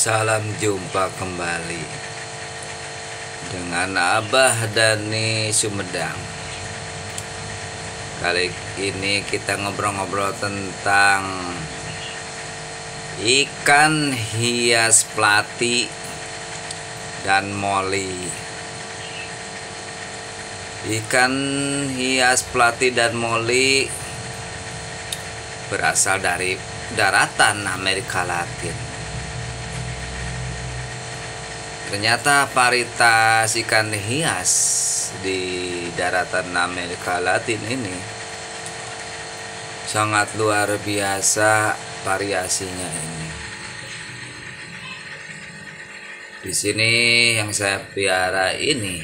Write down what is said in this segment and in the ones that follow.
Salam jumpa kembali dengan Abah Dani Sumedang. Kali ini kita ngobrol-ngobrol tentang ikan hias plati dan moli. Ikan hias plati dan moli berasal dari daratan Amerika Latin. Ternyata varietas ikan hias di daratan Amerika Latin ini sangat luar biasa variasinya ini. Di sini yang saya piara ini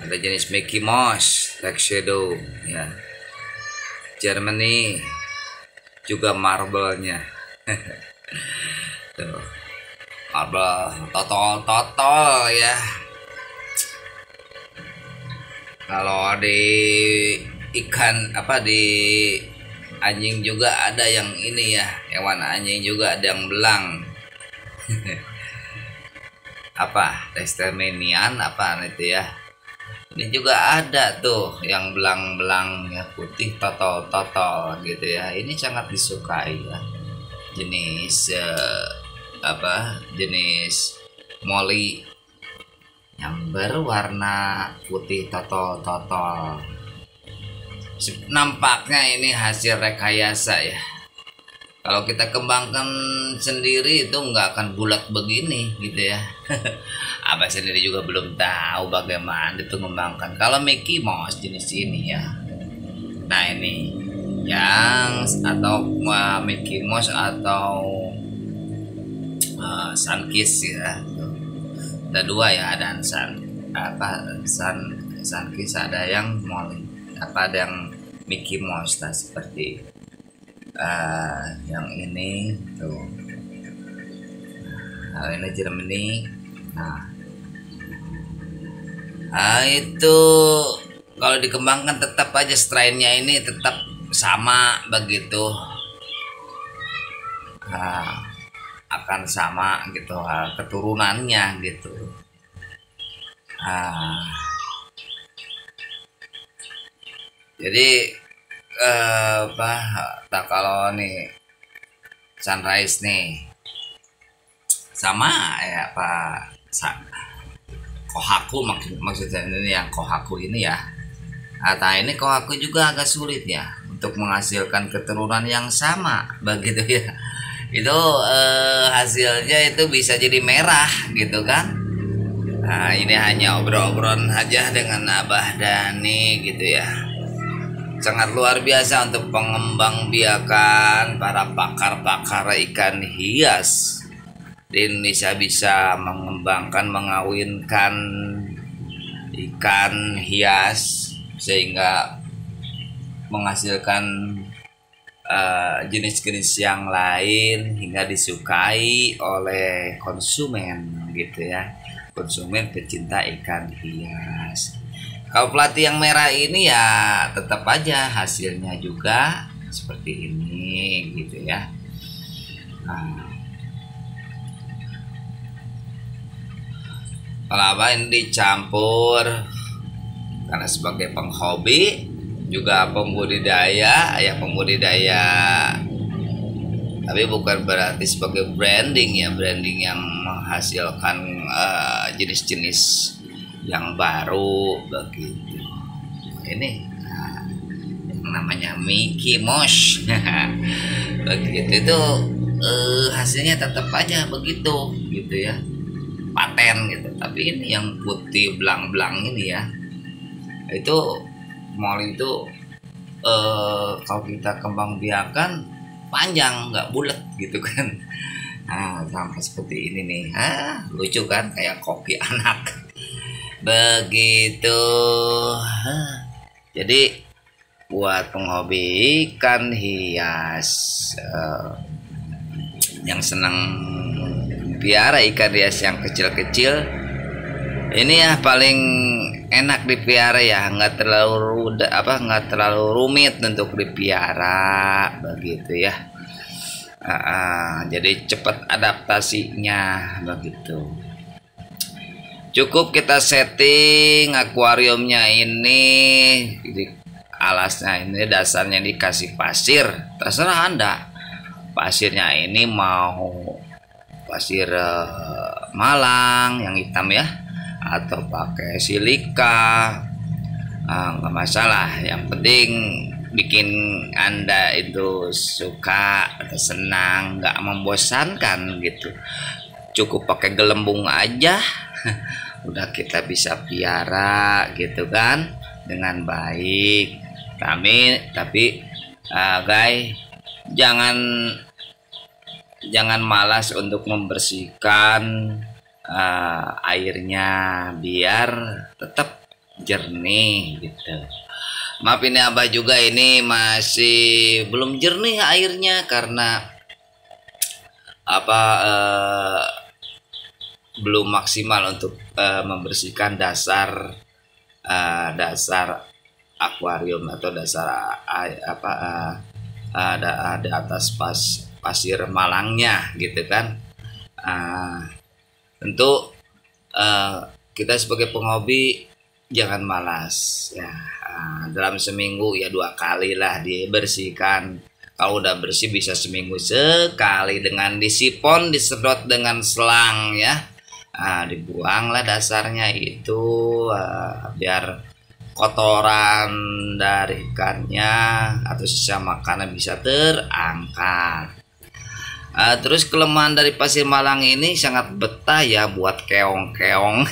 ada jenis Mickey Mouse, Black Shadow, ya, Germany, juga marble-nya. Tuh, marble totol ya. Kalau di ikan di anjing juga ada yang ini ya, hewan anjing juga ada yang belang. Testemenian itu ya. Ini juga ada tuh yang belang-belang ya, putih totol gitu ya. Ini sangat disukai ya. Jenis jenis moli yang berwarna putih totol. Nampaknya ini hasil rekayasa ya. Kalau kita kembangkan sendiri itu nggak akan bulat begini gitu ya. Abah sendiri juga belum tahu bagaimana itu mengembangkan. Kalau Mickey Mouse jenis ini ya. Nah ini yang Mickey Mouse atau Sunkiss ya. Ada dua ya, ada Sunkiss, ada yang moli, ada yang Mickey Mouse seperti yang ini tuh. Nah, ini Germany. Nah, itu kalau dikembangkan tetap aja strainnya ini tetap sama begitu. Akan sama gitu keturunannya gitu. Jadi kalau nih Sunrise nih sama ya Kohaku, maksudnya ini yang Kohaku ini ya. Ini Kohaku juga agak sulit ya untuk menghasilkan keturunan yang sama begitu ya. Itu hasilnya itu bisa jadi merah gitu kan. Nah ini hanya obrol-obrolan aja dengan Abah Dani gitu ya. Sangat luar biasa untuk pengembang biakan para pakar-pakar ikan hias di Indonesia bisa mengawinkan ikan hias sehingga menghasilkan jenis-jenis yang lain hingga disukai oleh konsumen gitu ya, konsumen pecinta ikan hias. Kalau plati yang merah ini ya tetap aja hasilnya juga seperti ini gitu ya. Kalau ini dicampur karena sebagai penghobi juga pembudidaya, tapi bukan berarti sebagai branding yang menghasilkan jenis-jenis yang baru begitu. Ini yang namanya Mickey Mouse. Begitu itu hasilnya tetap aja begitu gitu ya, paten gitu. Tapi ini yang putih belang-belang ini ya, itu moli itu kalau kita kembang biakan panjang, nggak bulat gitu kan. Sampai seperti ini nih, lucu kan, kayak kopi anak begitu. Jadi buat penghobi ikan hias yang senang piara ikan hias yang kecil-kecil, ini ya paling enak dipiara ya, nggak terlalu rumit untuk dipiara begitu ya. Jadi cepat adaptasinya begitu. Cukup kita setting akuariumnya ini, alasnya ini dasarnya dikasih pasir, terserah Anda. Pasirnya ini mau pasir Malang yang hitam ya, atau pakai silika, nggak masalah. Yang penting bikin Anda itu suka atau senang, nggak membosankan gitu. Cukup pakai gelembung aja udah kita bisa piara gitu kan dengan baik. Tapi guys, jangan malas untuk membersihkan airnya biar tetap jernih gitu. Maaf ini Abah juga ini masih belum jernih airnya karena belum maksimal untuk membersihkan dasar akuarium atau dasar ada di atas pasir Malangnya gitu kan. Tentu kita sebagai penghobi jangan malas ya. Dalam seminggu ya 2 kali lah dibersihkan. Kalau udah bersih bisa seminggu sekali dengan disipon, disedot dengan selang ya. Dibuanglah dasarnya itu biar kotoran dari ikannya atau sisa makanan bisa terangkat. Terus kelemahan dari pasir Malang ini sangat betah ya buat keong-keong.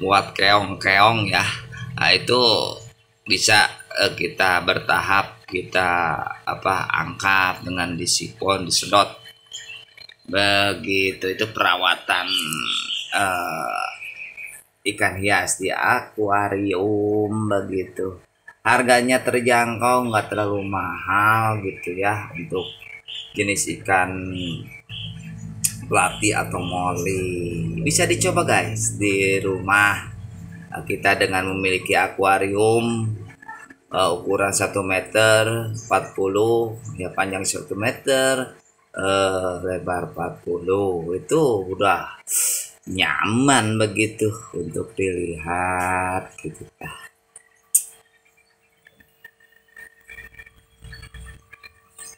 Buat keong-keong ya. Itu bisa kita bertahap kita angkat dengan disipon, disedot. Begitu itu perawatan ikan hias di akuarium begitu. Harganya terjangkau, nggak terlalu mahal gitu ya untuk jenis ikan platy atau molly. Bisa dicoba guys di rumah kita dengan memiliki akuarium ukuran 1 meter 40 ya, panjang 1 meter, lebar 40. Itu udah nyaman begitu untuk dilihat gitu.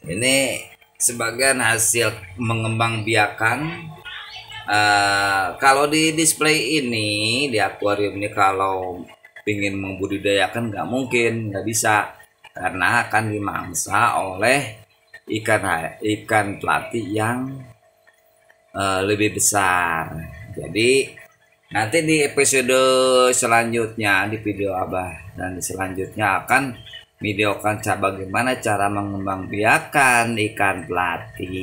Ini sebagian hasil mengembang biakan. Kalau di display ini di akuarium ini kalau ingin membudidayakan nggak mungkin, nggak bisa karena akan dimangsa oleh ikan platy yang lebih besar. Jadi nanti di episode selanjutnya di video Abah dan selanjutnya akan videokan bagaimana cara mengembangbiakan ikan platy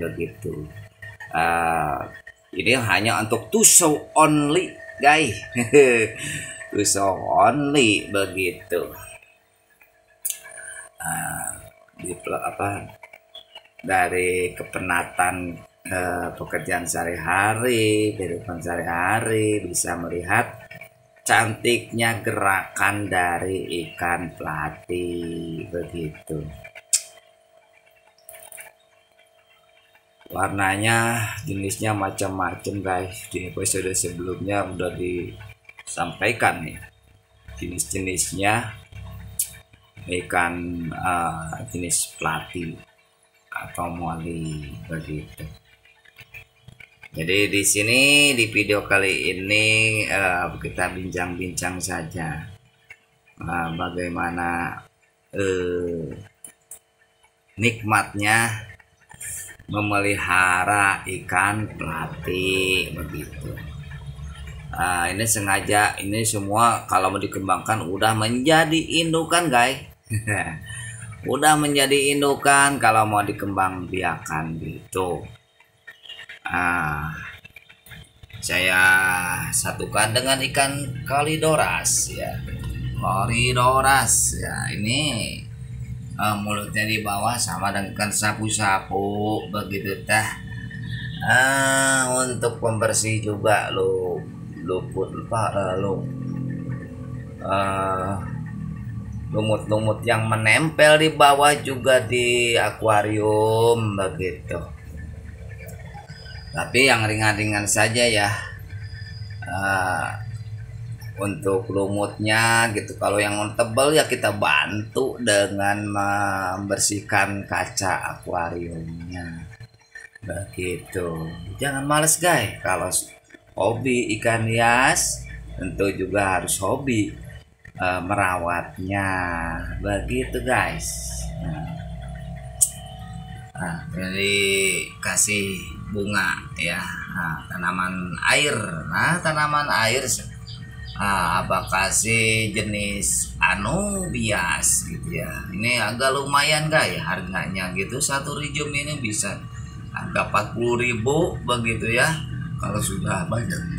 begitu. Ini hanya untuk to show only guys. To show only begitu. Dari kepenatan pekerjaan sehari-hari, kehidupan sehari-hari bisa melihat cantiknya gerakan dari ikan platy begitu. Warnanya jenisnya macam-macam guys. Di episode sebelumnya udah disampaikan nih jenis-jenisnya ikan jenis platy atau molly begitu. Jadi di sini di video kali ini kita bincang-bincang saja bagaimana nikmatnya memelihara ikan platy begitu. Ini sengaja ini semua kalau mau dikembangkan udah menjadi indukan guys. Udah menjadi indukan kalau mau dikembang biakan gitu. Saya satukan dengan ikan kalidoras ya. Kalidoras ya, ini mulutnya di bawah sama dengan ikan sapu-sapu begitu tah. Untuk pembersih juga lumut-lumut yang menempel di bawah juga di akuarium begitu. Tapi yang ringan-ringan saja ya, untuk lumutnya gitu. Kalau yang tebal ya kita bantu dengan membersihkan kaca akuariumnya begitu. Jangan males guys, kalau hobi ikan hias tentu juga harus hobi merawatnya begitu guys. Jadi kasih bunga ya, tanaman air. Tanaman air abah kasih jenis anubias gitu ya. Ini agak lumayan guys harganya gitu. Satu rijum ini bisa harga 40.000 begitu ya. Kalau sudah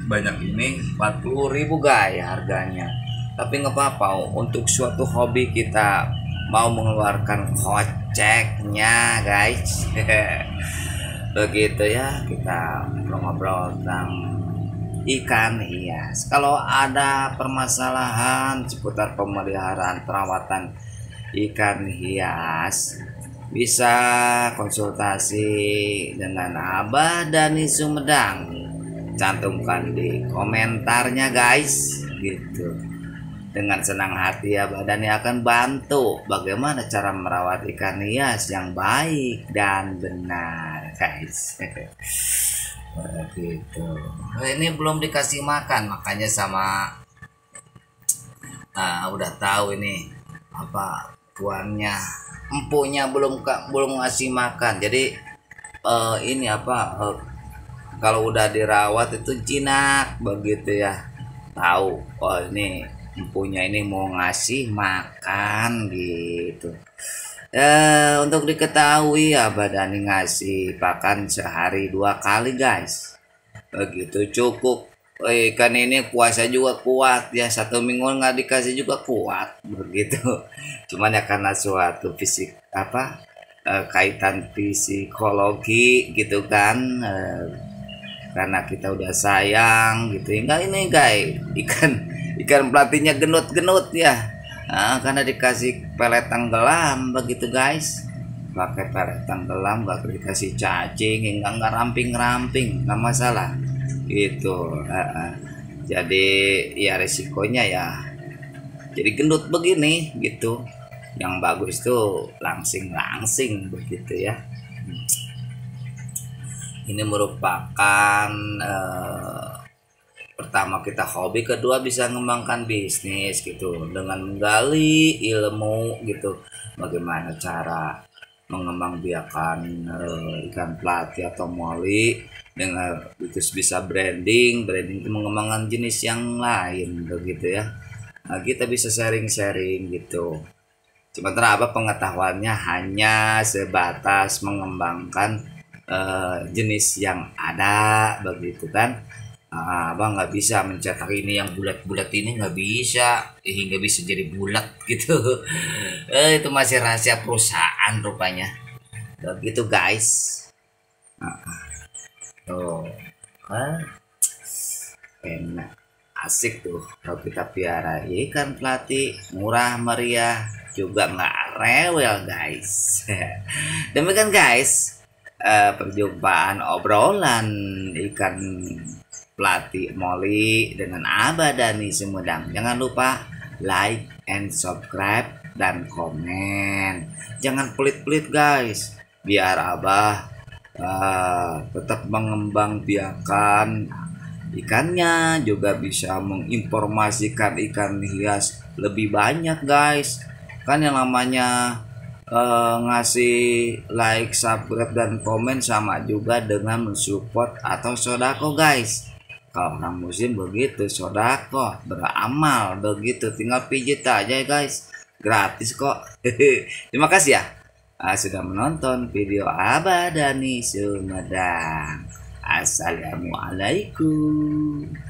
banyak ini 40.000 guys harganya. Tapi nggak apa-apa, untuk suatu hobi kita mau mengeluarkan koceknya guys. Begitu ya, kita ngobrol tentang ikan hias. Kalau ada permasalahan seputar pemeliharaan perawatan ikan hias, bisa konsultasi dengan Abah Dani Sumedang. Cantumkan di komentarnya guys gitu. Dengan senang hati Abah Dani akan bantu bagaimana cara merawat ikan hias yang baik dan benar guys. Begitu. Ini belum dikasih makan, makanya sama udah tahu ini apa tuannya, empunya belum ngasih makan. Jadi ini apa kalau udah dirawat itu jinak begitu ya, tahu oh ini empunya ini mau ngasih makan gitu. Untuk diketahui Abah Dani ngasih pakan sehari 2 kali guys, begitu cukup. Ikan ini puasa juga kuat ya, 1 minggu nggak dikasih juga kuat begitu. Cuman ya karena suatu fisik apa kaitan psikologi gitu kan, karena kita udah sayang gitu. Enggak ini guys, ikan pelatihnya genut-genut ya, karena dikasih pelet tenggelam begitu guys. Pakai pelet tenggelam, gak dikasih cacing hingga nggak ramping-ramping, nggak masalah gitu. Jadi ya resikonya ya jadi gendut begini gitu. Yang bagus tuh langsing-langsing begitu ya. Ini merupakan pertama kita hobi, kedua bisa mengembangkan bisnis gitu dengan menggali ilmu gitu, bagaimana cara mengembangbiakan ikan pelatih atau moli dengan itu bisa branding itu mengembangkan jenis yang lain begitu ya. Kita bisa sharing gitu. Sementara apa pengetahuannya hanya sebatas mengembangkan jenis yang ada begitu kan. Abang nggak bisa mencetak ini yang bulat-bulat ini, nggak bisa hingga bisa jadi bulat gitu. Itu masih rahasia perusahaan rupanya begitu guys. Tuh enak asik tuh kalau kita piara ikan pelatih, murah meriah juga nggak rewel guys. Demikian guys perjumpaan obrolan ikan pelatih moli dengan Abah Dani Sumedang. Jangan lupa like and subscribe dan komen. Jangan pelit-pelit guys, biar Abah tetap mengembangbiakan ikannya, juga bisa menginformasikan ikan hias lebih banyak guys. Kan yang namanya ngasih like, subscribe dan komen sama juga dengan mensupport atau sodako guys. Kalau orang muslim begitu, sodako beramal begitu, tinggal pijit aja guys, gratis kok. Terima kasih ya sudah menonton video Abah Dani Sumedang. Assalamualaikum.